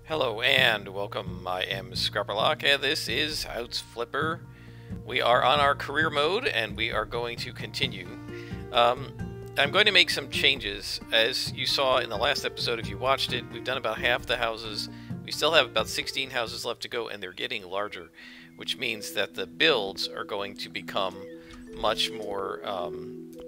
Hello and welcome. I am Scrapperlock and this is House Flipper. We are on our career mode and we are going to continue. I'm going to make some changes. As you saw in the last episode, if you watched it, we've done about half the houses. We still have about 16 houses left to go and they're getting larger, which means that the builds are going to become much more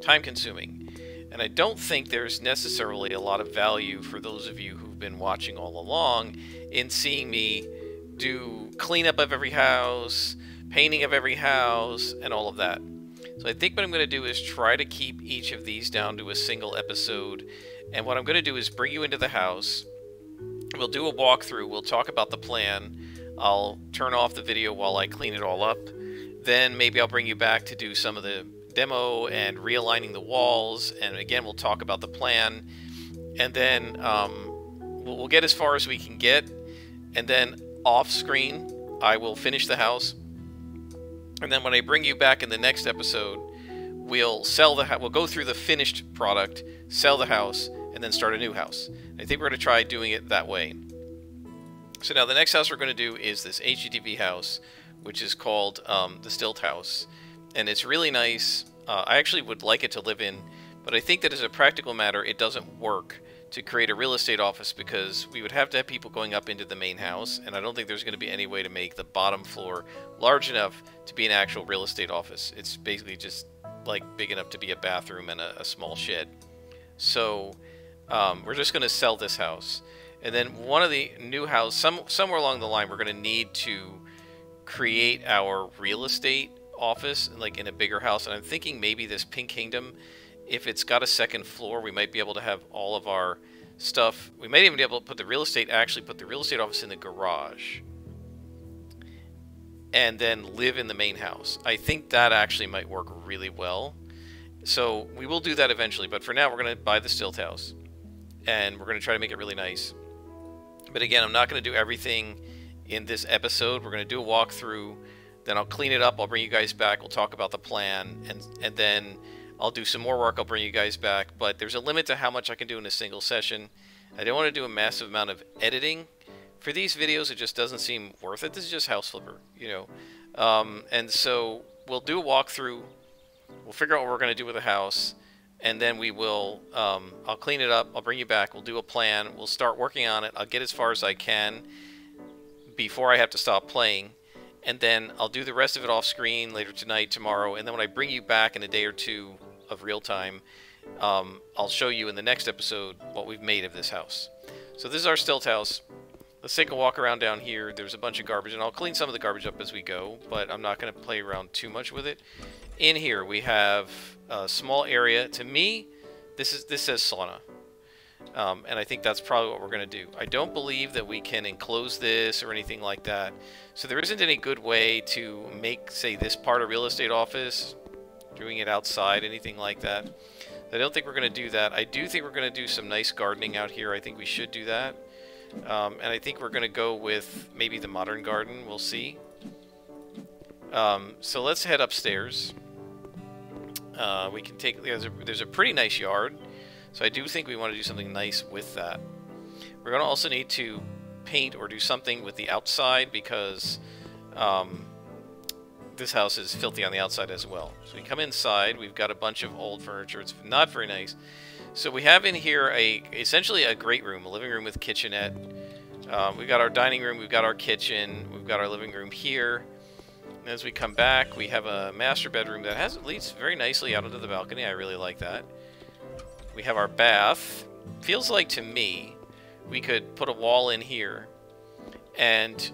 time consuming. And I don't think there's necessarily a lot of value for those of you who've been watching all along in seeing me do cleanup of every house, painting of every house, and all of that. So I think what I'm going to do is try to keep each of these down to a single episode. And what I'm going to do is bring you into the house. We'll do a walkthrough. We'll talk about the plan. I'll turn off the video while I clean it all up. Then maybe I'll bring you back to do some of the demo and realigning the walls, and again we'll talk about the plan, and then we'll get as far as we can get, and then off screen I will finish the house, and then when I bring you back in the next episode we'll we'll go through the finished product, sell the house, and then start a new house. I think we're going to try doing it that way. So now the next house we're going to do is this HGTV house, which is called the Stilt House. And it's really nice. I actually would like it to live in, but I think that as a practical matter, it doesn't work to create a real estate office because we would have to have people going up into the main house, and I don't think there's going to be any way to make the bottom floor large enough to be an actual real estate office. It's basically just like big enough to be a bathroom and a small shed. So we're just going to sell this house. And then one of the new houses, somewhere along the line, we're going to need to create our real estate office like in a bigger house, and I'm thinking maybe this Pink Kingdom, if it's got a second floor, we might be able to have all of our stuff. We might even be able to put the real estate office in the garage and then live in the main house. I think that actually might work really well. So we will do that eventually, but for now we're going to buy the Stilt House and we're going to try to make it really nice. But again, I'm not going to do everything in this episode. We're going to do a walkthrough. Then I'll clean it up, I'll bring you guys back, we'll talk about the plan, and then I'll do some more work, I'll bring you guys back. But there's a limit to how much I can do in a single session. I don't want to do a massive amount of editing. For these videos, it just doesn't seem worth it. This is just House Flipper, you know. And so we'll do a walkthrough, we'll figure out what we're going to do with the house, and then we will, I'll clean it up, I'll bring you back, we'll do a plan, we'll start working on it, I'll get as far as I can before I have to stop playing. And then I'll do the rest of it off screen later tonight, tomorrow, and then when I bring you back in a day or two of real time, I'll show you in the next episode what we've made of this house. So this is our Stilt House. Let's take a walk around down here. There's a bunch of garbage, and I'll clean some of the garbage up as we go, but I'm not going to play around too much with it. In here we have a small area. To me, this says sauna. And I think that's probably what we're going to do. I don't believe that we can enclose this or anything like that. So there isn't any good way to make, say, this part a real estate office, doing it outside, anything like that. I don't think we're going to do that. I do think we're going to do some nice gardening out here. I think we should do that. And I think we're going to go with maybe the modern garden. We'll see. So let's head upstairs. We can take, there's a pretty nice yard. So I do think we want to do something nice with that. We're going to also need to paint or do something with the outside because this house is filthy on the outside as well. So we come inside, we've got a bunch of old furniture. It's not very nice. So we have in here essentially a great room, a living room with kitchenette. We've got our dining room, we've got our kitchen, we've got our living room here. And as we come back, we have a master bedroom that leads very nicely out onto the balcony. I really like that. We have our bath. Feels like to me we could put a wall in here and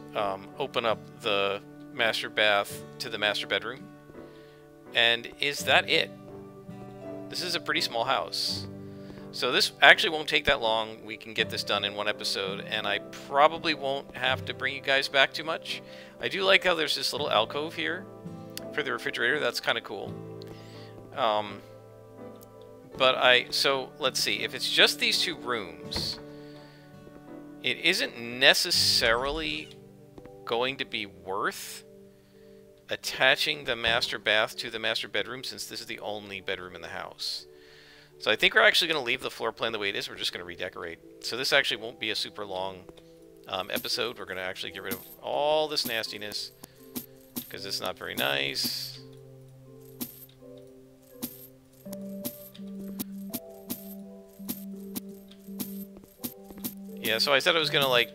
open up the master bath to the master bedroom. And is that it? This is a pretty small house. So this actually won't take that long. We can get this done in one episode, and I probably won't have to bring you guys back too much. I do like how there's this little alcove here for the refrigerator. That's kind of cool. So let's see, if it's just these two rooms, it isn't necessarily going to be worth attaching the master bath to the master bedroom since this is the only bedroom in the house. So I think we're actually going to leave the floor plan the way it is. We're just going to redecorate. So this actually won't be a super long episode, we're going to actually get rid of all this nastiness, because it's not very nice. Yeah, so I said I was going to, like,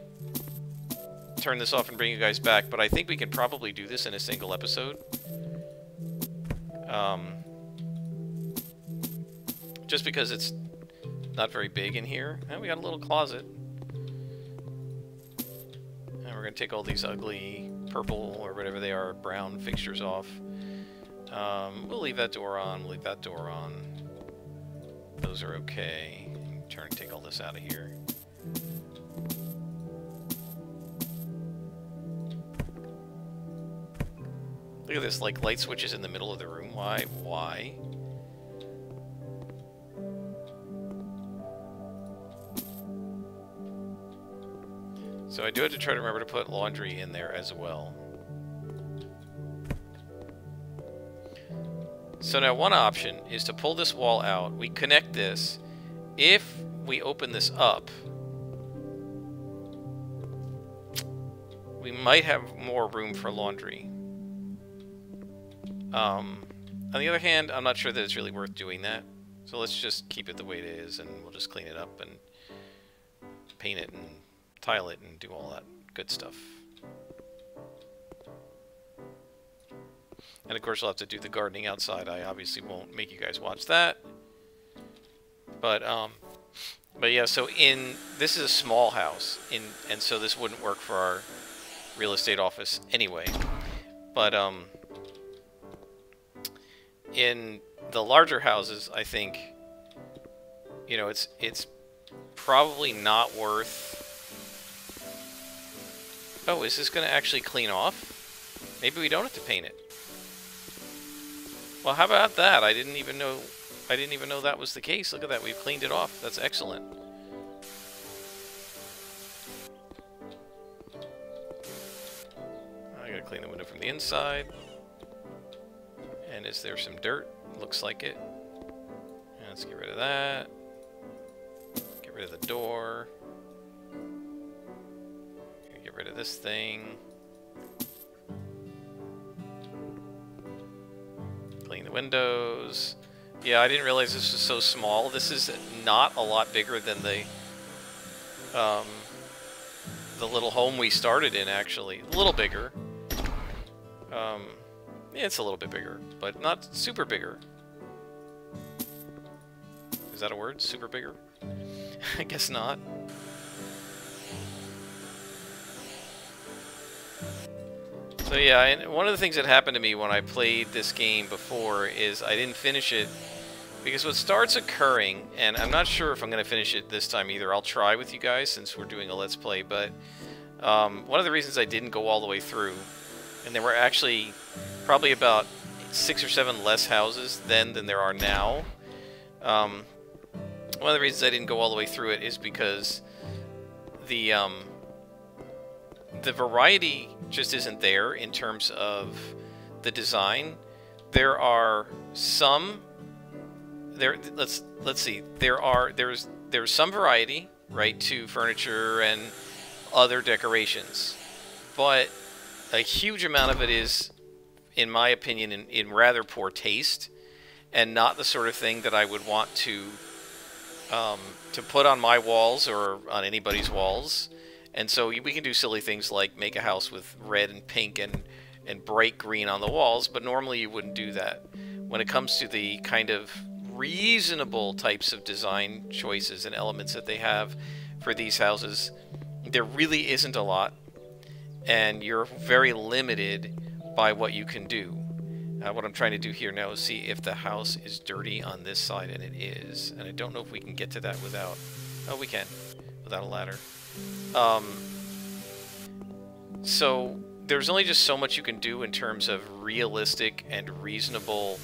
turn this off and bring you guys back, but I think we can probably do this in a single episode. Just because it's not very big in here. And we got a little closet. And we're going to take all these ugly purple, or whatever they are, brown fixtures off. We'll leave that door on, we'll leave that door on. Those are okay. Turn and take all this out of here. Look at this, like, light switches in the middle of the room. Why? Why? So I do have to try to remember to put laundry in there as well. So now one option is to pull this wall out. We connect this. If we open this up, we might have more room for laundry. On the other hand, I'm not sure that it's really worth doing that. So let's just keep it the way it is, and we'll just clean it up and paint it and tile it and do all that good stuff. And of course, I'll have to do the gardening outside. I obviously won't make you guys watch that. But yeah, so this is a small house, and so this wouldn't work for our real estate office anyway. But in the larger houses, I think, you know, it's probably not worth. Oh, is this going to actually clean off? Maybe we don't have to paint it. Well, how about that? I didn't even know that was the case. Look at that. We've cleaned it off. That's excellent. I got to clean the window from the inside. And is there some dirt? Looks like it. Let's get rid of that. Get rid of the door. Get rid of this thing. Clean the windows. Yeah, I didn't realize this was so small. This is not a lot bigger than the little home we started in, actually. A little bigger. Yeah, it's a little bit bigger, but not super bigger. Is that a word? Super bigger? I guess not. So yeah, and one of the things that happened to me when I played this game before is I didn't finish it, because what starts occurring, and I'm not sure if I'm going to finish it this time either. I'll try with you guys since we're doing a Let's Play, but one of the reasons I didn't go all the way through, and there were actually probably about 6 or 7 less houses then than there are now. One of the reasons I didn't go all the way through it is because the variety just isn't there in terms of the design. There are some let's see. There's some variety, right, to furniture and other decorations, but a huge amount of it is, in my opinion, in rather poor taste, and not the sort of thing that I would want to put on my walls or on anybody's walls. And so we can do silly things like make a house with red and pink and bright green on the walls, but normally you wouldn't do that. When it comes to the kind of reasonable types of design choices and elements that they have for these houses, there really isn't a lot, and you're very limited by what you can do. What I'm trying to do here now is see if the house is dirty on this side, and it is. And I don't know if we can get to that without... Oh, we can, without a ladder. So there's only just so much you can do in terms of realistic and reasonable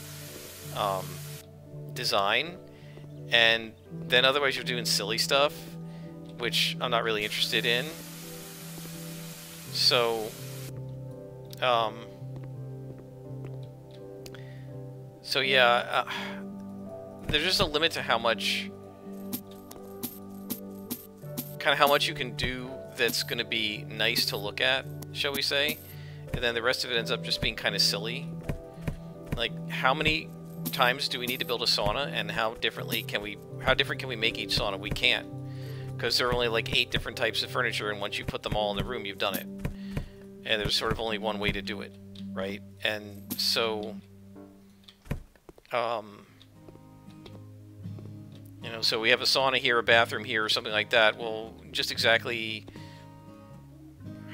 design, and then otherwise you're doing silly stuff, which I'm not really interested in. So so yeah, there's just a limit to how much you can do that's going to be nice to look at, shall we say, and then the rest of it ends up just being kind of silly. Like, how many times do we need to build a sauna, and how different can we make each sauna? We can't, because there are only like 8 different types of furniture, and once you put them all in the room, you've done it. And there's sort of only one way to do it, right? And so, you know, so we have a sauna here, a bathroom here, or something like that. Well, just exactly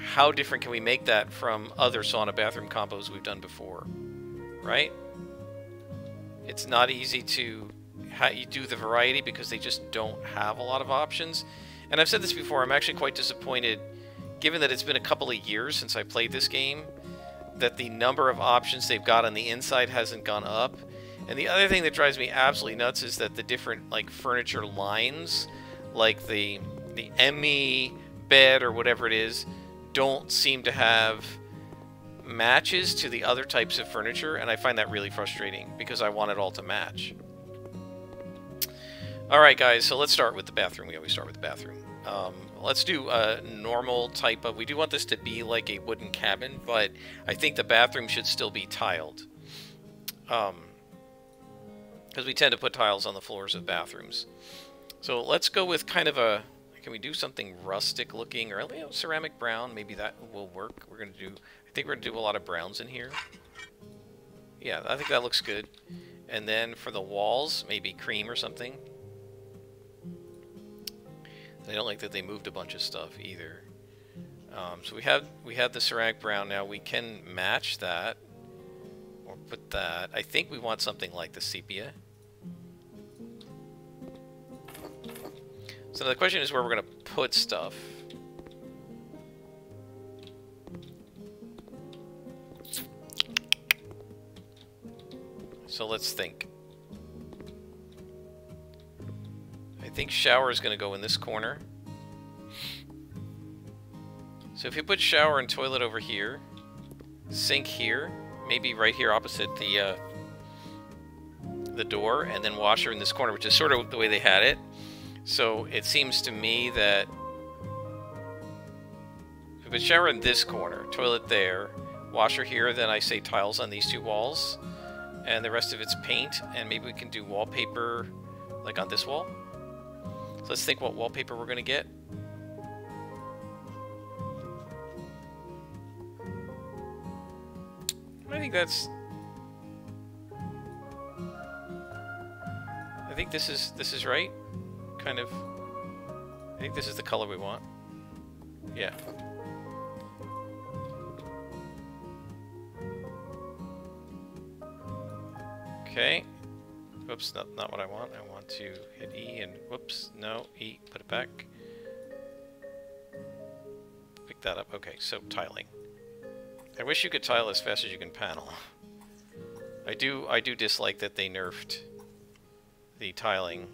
how different can we make that from other sauna bathroom combos we've done before, right? It's not easy to you do the variety because they just don't have a lot of options. And I've said this before, I'm actually quite disappointed, given that it's been a couple of years since I played this game, that the number of options they've got on the inside hasn't gone up. And the other thing that drives me absolutely nuts is that the different like furniture lines, like the Emmy bed or whatever it is, don't seem to have matches to the other types of furniture, and I find that really frustrating because I want it all to match. Alright guys, so let's start with the bathroom. We always start with the bathroom. Let's do a normal type of... We do want this to be like a wooden cabin, but I think the bathroom should still be tiled. Because we tend to put tiles on the floors of bathrooms. So let's go with kind of a... Can we do something rustic looking, or ceramic brown? Maybe that will work. We're going to do... I think we're going to do a lot of browns in here. Yeah, I think that looks good. And then for the walls, maybe cream or something. I don't like that they moved a bunch of stuff either. So we have the ceramic brown now. We can match that or put that. I think we want something like the sepia. So the question is where we're going to put stuff. So let's think. I think shower is going to go in this corner. So if you put shower and toilet over here, sink here, maybe right here opposite the door, and then washer in this corner, which is sort of the way they had it. So it seems to me that if you put shower in this corner, toilet there, washer here, then I say tiles on these 2 walls, and the rest of it's paint, and maybe we can do wallpaper like on this wall. So let's think what wallpaper we're going to get. I think this is right. Kind of. I think this is the color we want. Yeah. Okay. Whoops, not what I want. I want to hit E and whoops, no, E, put it back. Pick that up. Okay, so tiling. I wish you could tile as fast as you can panel. I do dislike that they nerfed the tiling.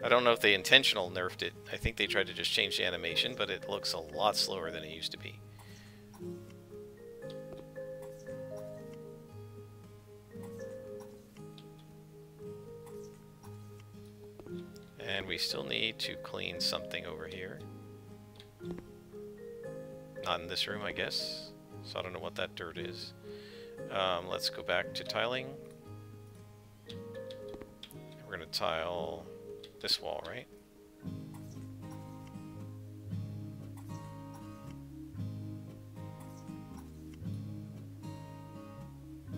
I don't know if they intentional nerfed it. I think they tried to just change the animation, but it looks a lot slower than it used to be. And we still need to clean something over here. Not in this room, I guess. So I don't know what that dirt is. Let's go back to tiling. We're going to tile this wall, right?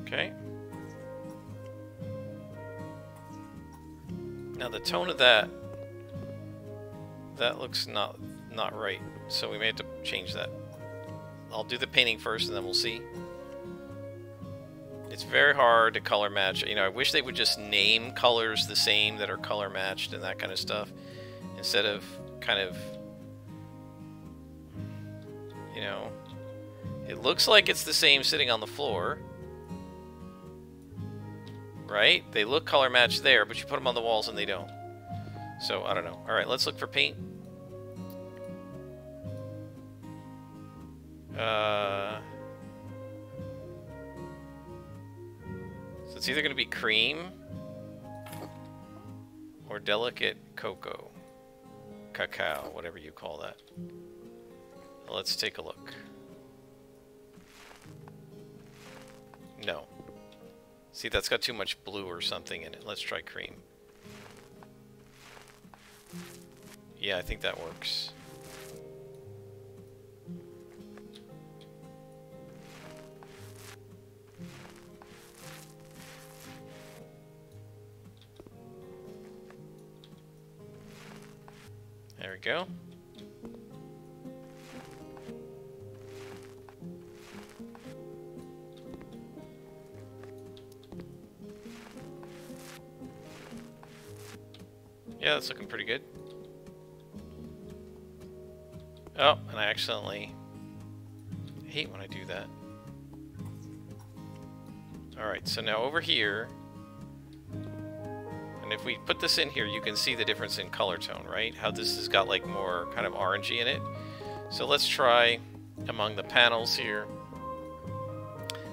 Okay. Now the tone of that looks not right, so we may have to change that. I'll do the painting first and then we'll see. It's very hard to color match. You know, I wish they would just name colors the same that are color matched and that kind of stuff, instead of kind of, you know, it looks like it's the same sitting on the floor, right? They look color matched there, but you put them on the walls and they don't. So, I don't know. Alright, let's look for paint. So it's either going to be cream or delicate cocoa. cacao, whatever you call that. Let's take a look. No. See, that's got too much blue or something in it. Let's try cream. Yeah, I think that works. There we go. Yeah, that's looking pretty good. Oh, and I accidentally hate when I do that. Alright, so now over here, and if we put this in here, you can see the difference in color tone, right? How this has got like more kind of orangey in it. So let's try among the panels here.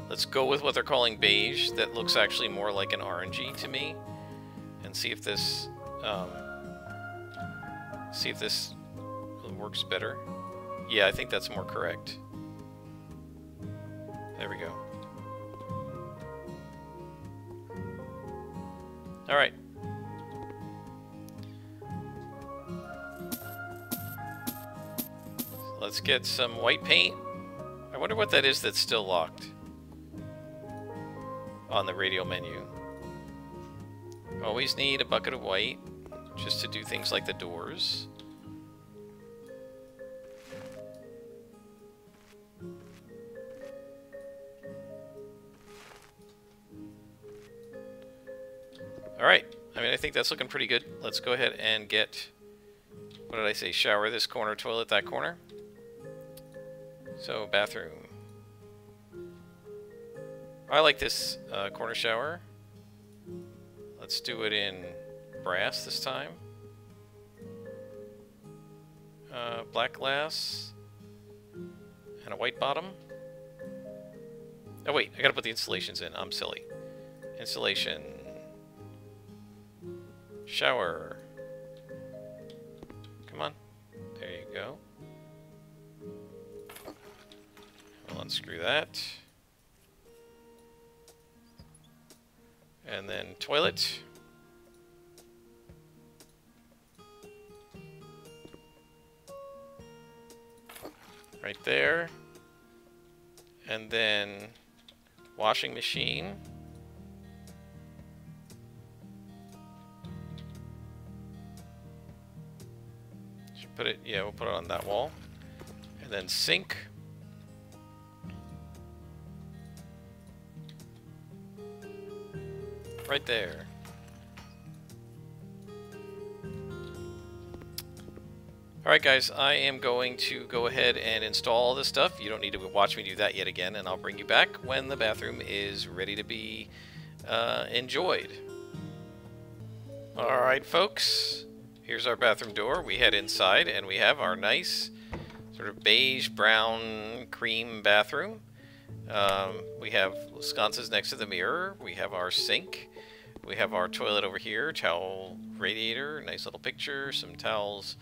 Let's go with what they're calling beige. That looks actually more like an orangey to me. And see if this works better. Yeah, I think that's more correct. There we go. Alright. Let's get some white paint. I wonder what that is that's still locked on the radial menu. Always need a bucket of white just to do things like the doors. Alright, I mean, I think that's looking pretty good. Let's go ahead and get, what did I say, shower this corner, toilet that corner. So, bathroom. I like this corner shower. Let's do it in brass this time. Black glass. And a white bottom. Oh wait, I gotta put the installations in. I'm silly. Installation. Shower. Come on. There you go. We'll unscrew that. And then toilet. Right there. And then washing machine. Should put it, yeah, we'll put it on that wall. And then sink. Right there. Alright guys, I am going to go ahead and install all this stuff. You don't need to watch me do that yet again, and I'll bring you back when the bathroom is ready to be enjoyed. Alright folks, here's our bathroom door. We head inside and we have our nice sort of beige, brown, cream bathroom. We have sconces next to the mirror. We have our sink. We have our toilet over here, towel radiator, nice little picture, some towels,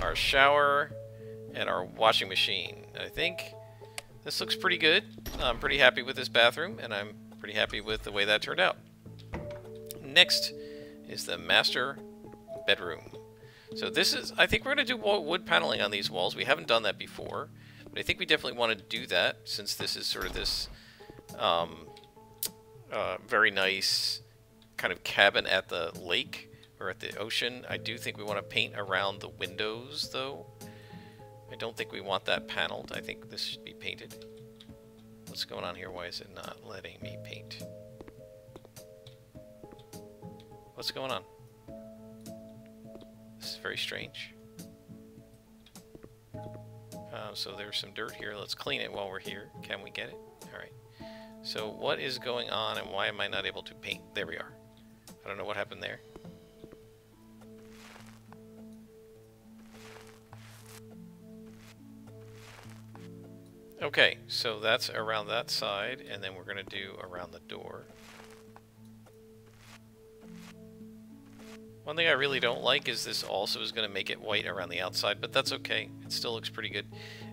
our shower, and our washing machine. I think this looks pretty good. I'm pretty happy with this bathroom, and I'm pretty happy with the way that turned out. Next is the master bedroom. So this is, I think we're going to do wood paneling on these walls. We haven't done that before, but I think we definitely want to do that since this is sort of this very nice kind of cabin at the lake or at the ocean. I do think we want to paint around the windows though. I don't think we want that paneled. I think this should be painted. What's going on here? Why is it not letting me paint? What's going on? This is very strange. So there's some dirt here. Let's clean it while we're here. Can we get it? Alright. So what is going on and why am I not able to paint? There we are. I don't know what happened there. Okay, so that's around that side, and then we're going to do around the door. One thing I really don't like is this also is going to make it white around the outside, but that's okay. It still looks pretty good.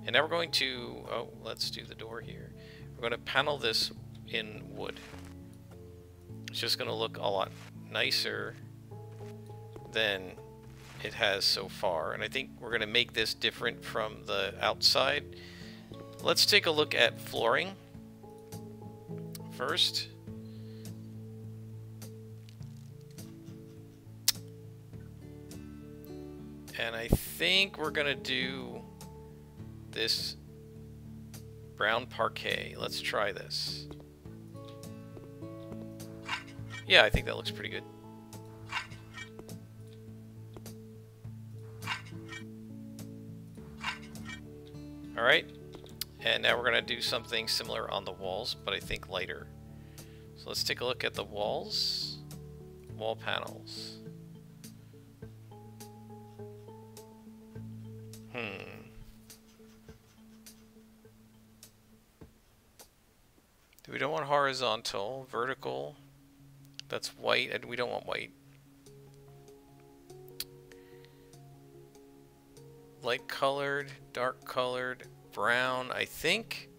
And now we're going to, oh, let's do the door here. We're going to panel this in wood. It's just going to look a lot nicer than it has so far. And I think we're going to make this different from the outside. Let's take a look at flooring first. And I think we're going to do this brown parquet. Let's try this. Yeah, I think that looks pretty good. Alright, and now we're going to do something similar on the walls, but I think lighter. So let's take a look at the walls. Wall panels. We don't want horizontal, vertical. That's white, and we don't want white. Light colored, dark colored, brown. I think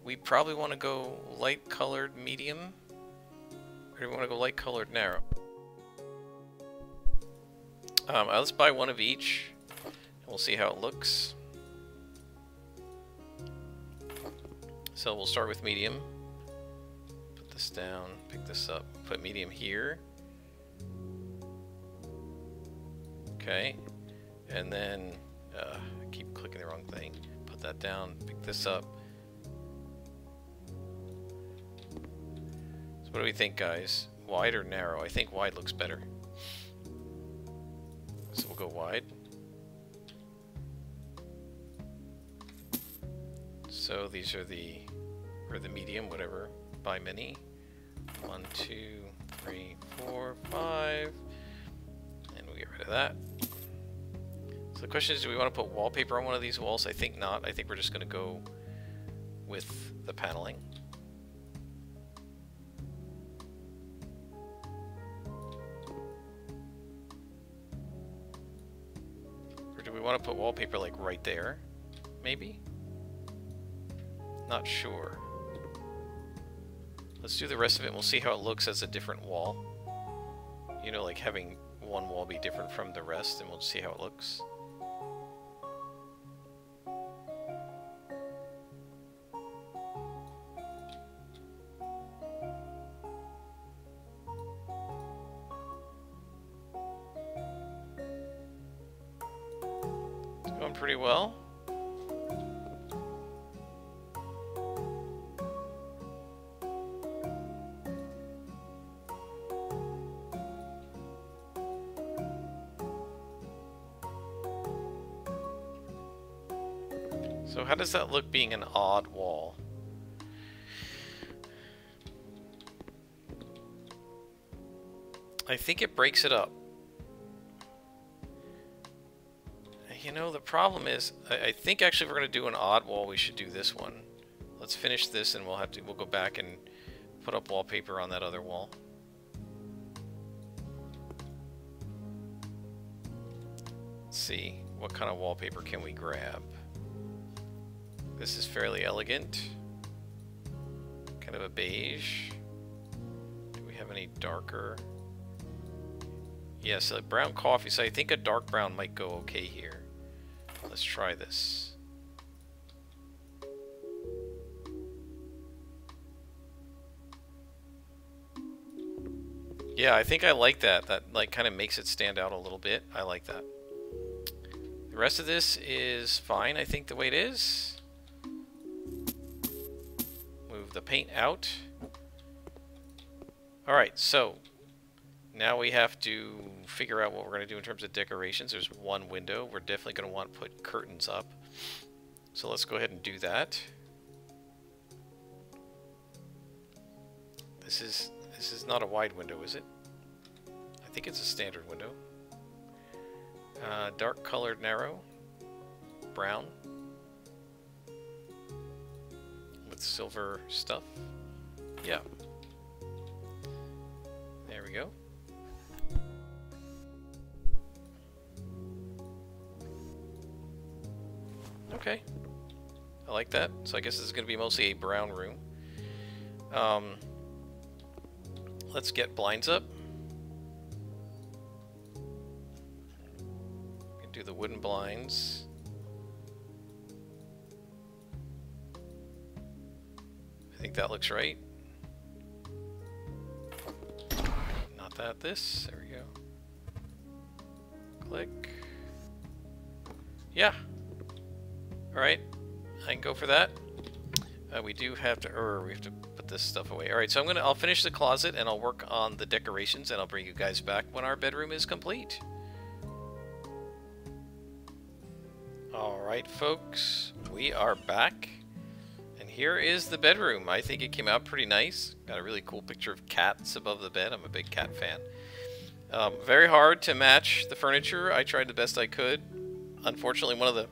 we probably want to go light colored medium. Or do we want to go light colored narrow? Let's buy one of each, and we'll see how it looks. So we'll start with medium. Put this down, pick this up, put medium here. Okay, and then I keep clicking the wrong thing. Put that down, pick this up. So what do we think, guys? Wide or narrow? I think wide looks better. So we'll go wide. So these are the, or the medium, whatever, by many. 1, 2, 3, 4, 5. And we get rid of that. So the question is, do we want to put wallpaper on one of these walls? I think not. I think we're just going to go with the paneling. Or do we want to put wallpaper like right there? Maybe? Not sure. Let's do the rest of it and we'll see how it looks as a different wall. You know, like having one wall be different from the rest, and we'll see how it looks. It's going pretty well. So how does that look being an odd wall? I think it breaks it up. You know, the problem is, I think actually if we're going to do an odd wall, we should do this one. Let's finish this and we'll go back and put up wallpaper on that other wall. Let's see, what kind of wallpaper can we grab? This is fairly elegant. Kind of a beige. Do we have any darker? Yes, a brown coffee. So I think a dark brown might go okay here. Let's try this. Yeah, I think I like that. That like kind of makes it stand out a little bit. I like that. The rest of this is fine, I think, the way it is. The paint out. Alright, so now we have to figure out what we're going to do in terms of decorations. There's one window. We're definitely going to want to put curtains up. So let's go ahead and do that. This is not a wide window, is it? I think it's a standard window. Dark colored narrow. Brown. Silver stuff. Yeah. There we go. Okay. I like that. So I guess this is going to be mostly a brown room. Let's get blinds up. We can do the wooden blinds. I think that looks right. Not that, this. There we go. Click. Yeah. Alright. I can go for that. We do have to, we have to put this stuff away. Alright, so I'll finish the closet and I'll work on the decorations and I'll bring you guys back when our bedroom is complete. Alright, folks. We are back. And here is the bedroom. I think it came out pretty nice. Got a really cool picture of cats above the bed. I'm a big cat fan. Very hard to match the furniture. I tried the best I could. Unfortunately, one of the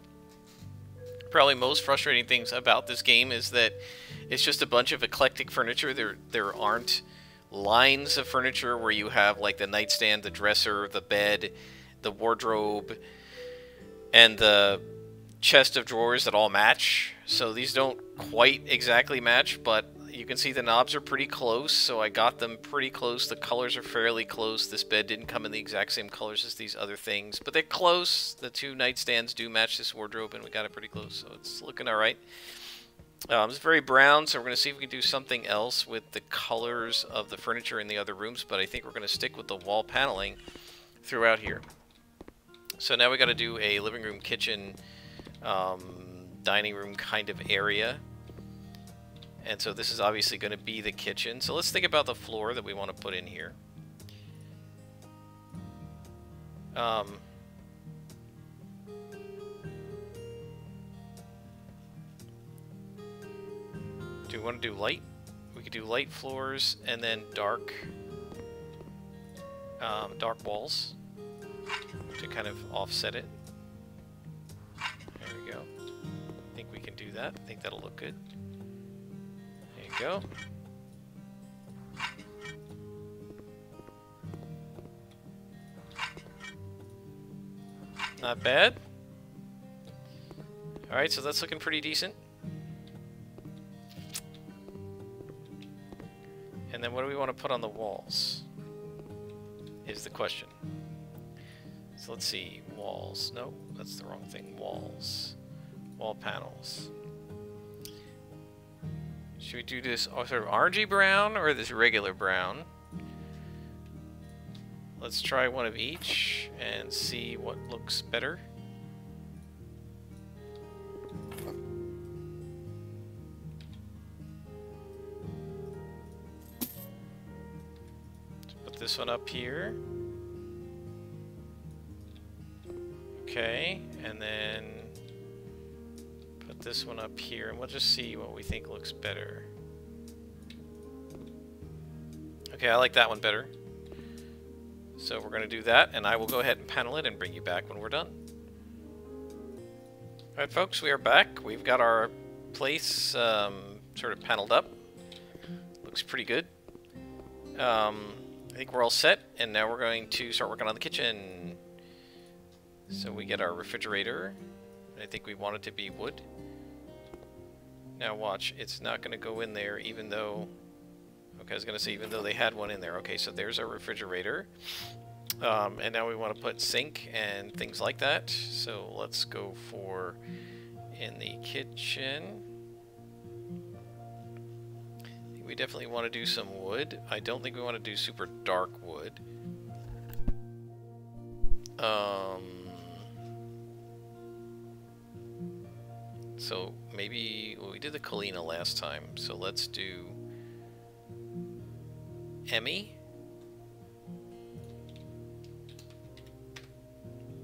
probably most frustrating things about this game is that it's just a bunch of eclectic furniture. There aren't lines of furniture where you have like the nightstand, the dresser, the bed, the wardrobe, and the chest of drawers that all match. So these don't quite exactly match, but you can see the knobs are pretty close, so I got them pretty close. The colors are fairly close. This bed didn't come in the exact same colors as these other things, but they're close. The two nightstands do match this wardrobe, and we got it pretty close, so it's looking alright. It's very brown, so we're going to see if we can do something else with the colors of the furniture in the other rooms, but I think we're going to stick with the wall paneling throughout here. So now we got to do a living room, kitchen, dining room kind of area. And so this is obviously going to be the kitchen. So let's think about the floor that we want to put in here. Do we want to do light? We could do light floors and then dark walls to kind of offset it. There we go. I think we can do that. I think that'll look good. There you go. Not bad. Alright, so that's looking pretty decent. And then what do we want to put on the walls? Is the question. So let's see. Walls. No, that's the wrong thing. Walls. Wall panels. Should we do this sort of orangey brown or this regular brown? Let's try one of each and see what looks better. Let's put this one up here. Okay, and then put this one up here, and we'll just see what we think looks better. Okay, I like that one better. So we're going to do that, and I will go ahead and panel it and bring you back when we're done. Alright folks, we are back. We've got our place sort of paneled up. Looks pretty good. I think we're all set, and now we're going to start working on the kitchen. So we get our refrigerator. I think we want it to be wood. Now watch, it's not going to go in there even though... Okay, I was going to say even though they had one in there. Okay, so there's our refrigerator. And now we want to put sink and things like that. So let's go for in the kitchen. I think we definitely want to do some wood. I don't think we want to do super dark wood. So maybe, well, we did the Kalina last time, so let's do Emmy.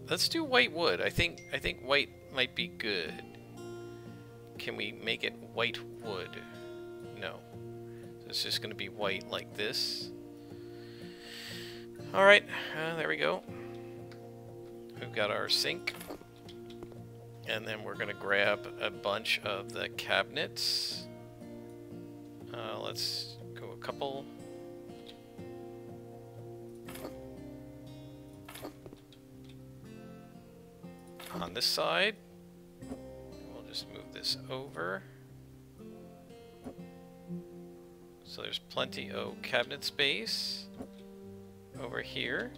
Let's do white wood. I think white might be good. Can we make it white wood? No. So it's just going to be white like this. Alright, there we go. We've got our sink. And then we're going to grab a bunch of the cabinets. Let's go a couple. On this side. just move this over. So there's plenty of cabinet space over here.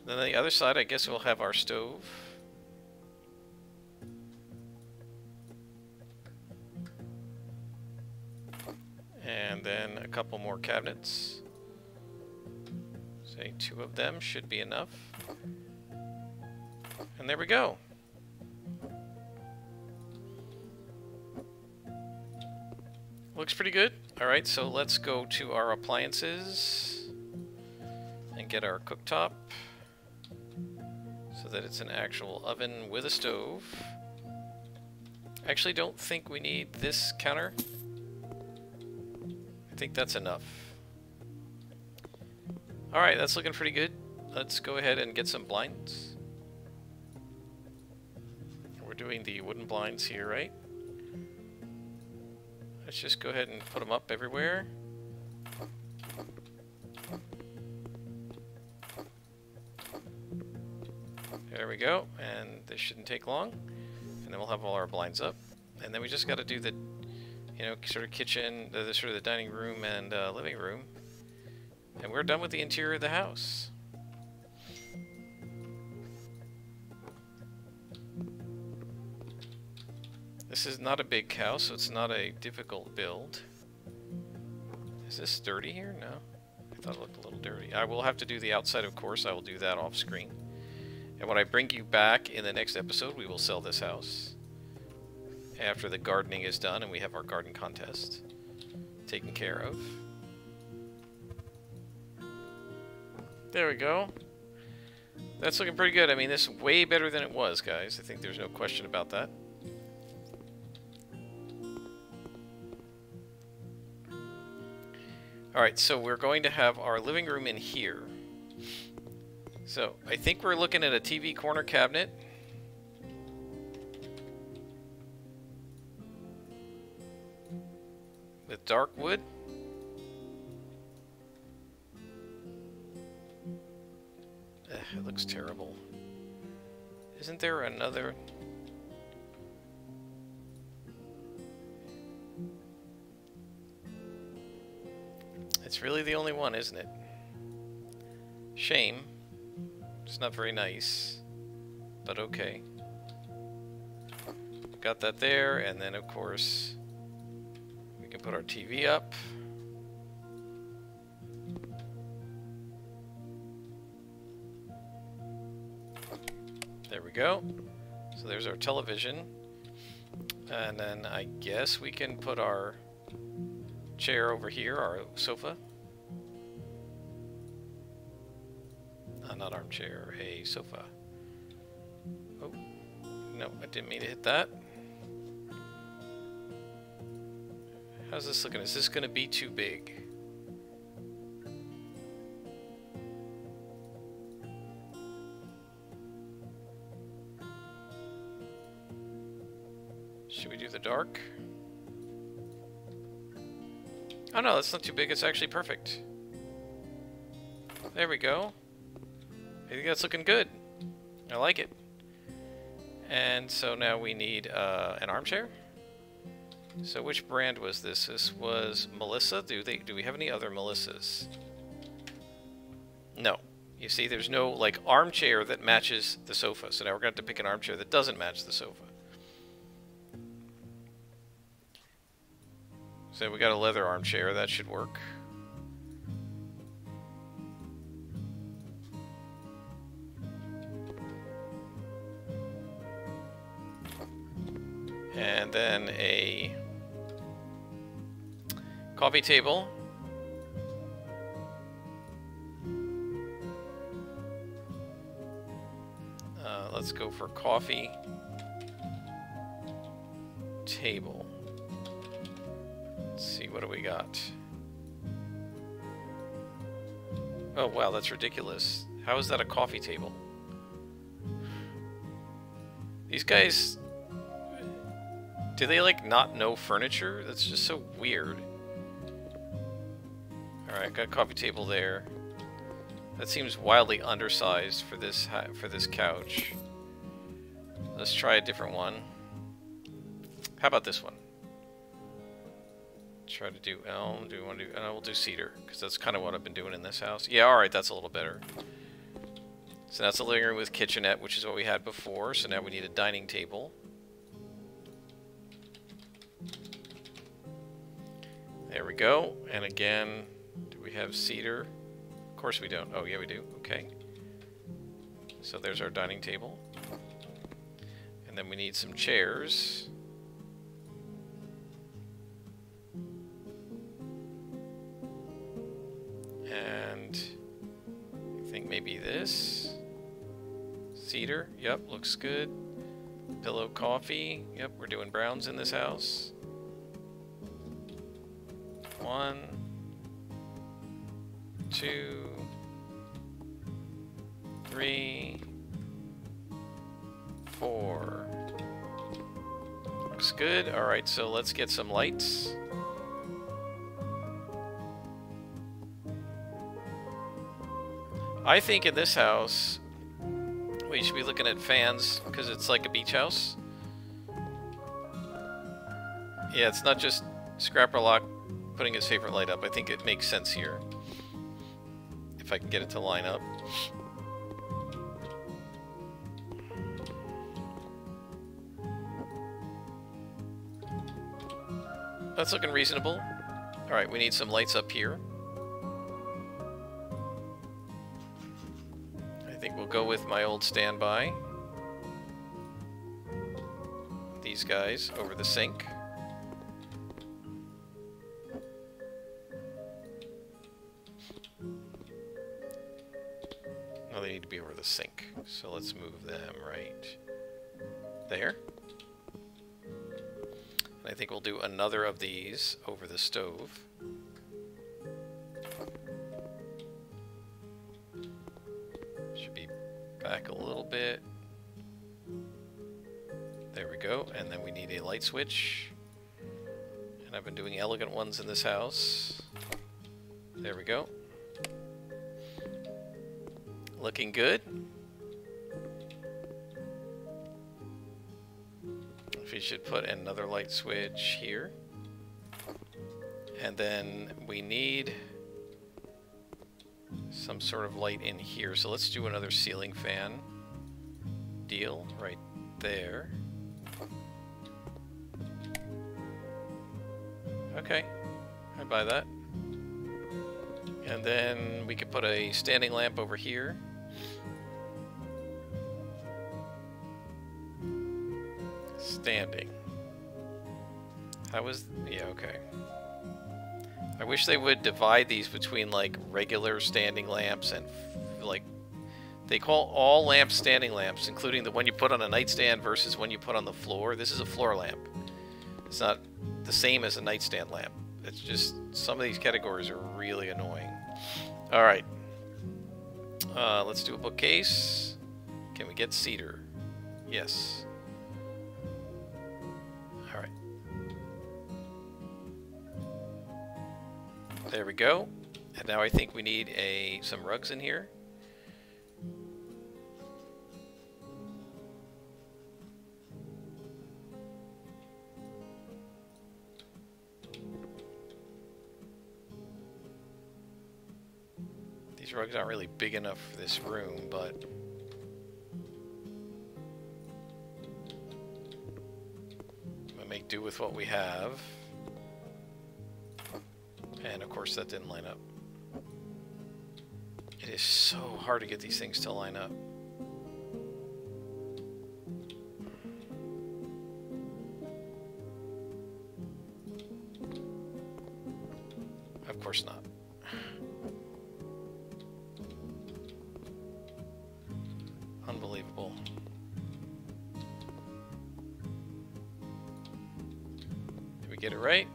Then on the other side, I guess we'll have our stove. And then a couple more cabinets. Say 2 of them should be enough. And there we go. Looks pretty good. Alright, so let's go to our appliances and get our cooktop so that it's an actual oven with a stove. Actually, don't think we need this counter. I think that's enough. Alright, that's looking pretty good. Let's go ahead and get some blinds. We're doing the wooden blinds here, right? Let's just go ahead and put them up everywhere. There we go, and this shouldn't take long. And then we'll have all our blinds up. And then we just got to do the, you know, sort of kitchen, the sort of the dining room and living room. And we're done with the interior of the house. This is not a big house, so it's not a difficult build. Is this dirty here? No. I thought it looked a little dirty. I will have to do the outside, of course. I will do that off screen. And when I bring you back in the next episode, we will sell this house. After the gardening is done and we have our garden contest taken care of. There we go. That's looking pretty good. I mean, this is way better than it was, guys. I think there's no question about that. Alright, so we're going to have our living room in here. So, I think we're looking at a TV corner cabinet. With dark wood. It looks terrible. Isn't there another... It's really the only one, isn't it? Shame. It's not very nice, but okay. Got that there, and then of course we can put our TV up. There we go. So there's our television. And then I guess we can put our chair over here, our sofa. Not armchair, a sofa. Oh, no, I didn't mean to hit that. How's this looking? Is this going to be too big? Should we do the dark? Oh no, that's not too big. It's actually perfect. There we go. I think that's looking good. I like it. And so now we need an armchair. So which brand was this? This was Melissa. Do we have any other Melissas? No. You see, there's no like armchair that matches the sofa. So now we're going to have to pick an armchair that doesn't match the sofa. So we got a leather armchair. That should work. And then a coffee table. Let's go for coffee table. Let's see, what do we got? Oh wow, that's ridiculous. How is that a coffee table? These guys... Do they, like, not know furniture? That's just so weird. Alright, got a coffee table there. That seems wildly undersized for this couch. let's try a different one. How about this one? Try to do elm. Do we want to do? We'll do cedar because that's kind of what I've been doing in this house. Yeah, all right, that's a little better. So that's a living room with kitchenette, which is what we had before. So now we need a dining table. There we go. And again, do we have cedar? Of course we don't. Oh yeah, we do. Okay. So there's our dining table. And then we need some chairs. And I think maybe this. Cedar. Yep, looks good. Pillow coffee. Yep, we're doing browns in this house. 1, 2, 3, 4. Looks good. Alright, so let's get some lights. I think in this house we should be looking at fans because it's like a beach house. Yeah, it's not just Scrapperlock putting his favorite light up. I think it makes sense here. If I can get it to line up. That's looking reasonable. Alright, we need some lights up here. I think we'll go with my old standby. These guys over the sink. No, they need to be over the sink. So let's move them right there. And I think we'll do another of these over the stove. Should be back a little bit. There we go. And then we need a light switch. And I've been doing elegant ones in this house. There we go. Looking good. We should put another light switch here. And then we need some sort of light in here. So let's do another ceiling fan deal right there. Okay, I buy that. And then we could put a standing lamp over here. Standing. That was... yeah, okay. I wish they would divide these between, like, regular standing lamps and, like... They call all lamps standing lamps, including the one you put on a nightstand versus one you put on the floor. This is a floor lamp. It's not the same as a nightstand lamp. It's just... some of these categories are really annoying. Alright. Let's do a bookcase. Can we get cedar? Yes. There we go. And now I think we need some rugs in here. These rugs aren't really big enough for this room, but I'm gonna make do with what we have. And of course that didn't line up. It is so hard to get these things to line up. Of course not. Unbelievable. Did we get it right?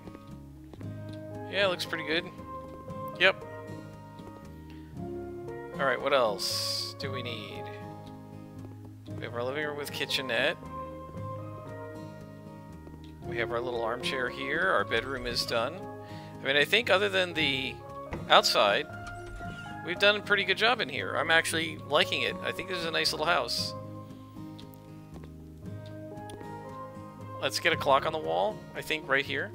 Yeah, looks pretty good. Yep. Alright, what else do we need? We have our living room with kitchenette. We have our little armchair here. Our bedroom is done. I mean, I think other than the outside, we've done a pretty good job in here. I'm actually liking it. I think this is a nice little house. Let's get a clock on the wall, I think, right here.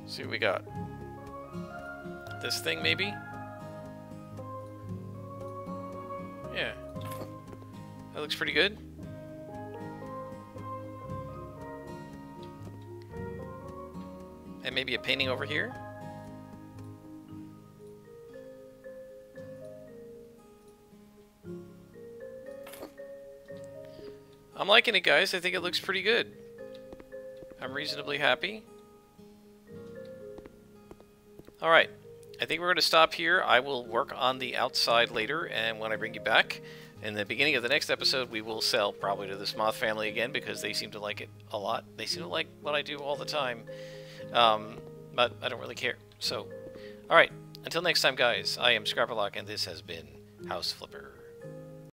See what we got. This thing, maybe? Yeah. That looks pretty good. And maybe a painting over here? I'm liking it, guys. I think it looks pretty good. I'm reasonably happy. Alright. I think we're going to stop here. I will work on the outside later, and when I bring you back, in the beginning of the next episode, we will sell probably to this moth family again, because they seem to like it a lot. They seem to like what I do all the time. But I don't really care. So, alright. Until next time, guys, I am Scrapperlock, and this has been House Flipper.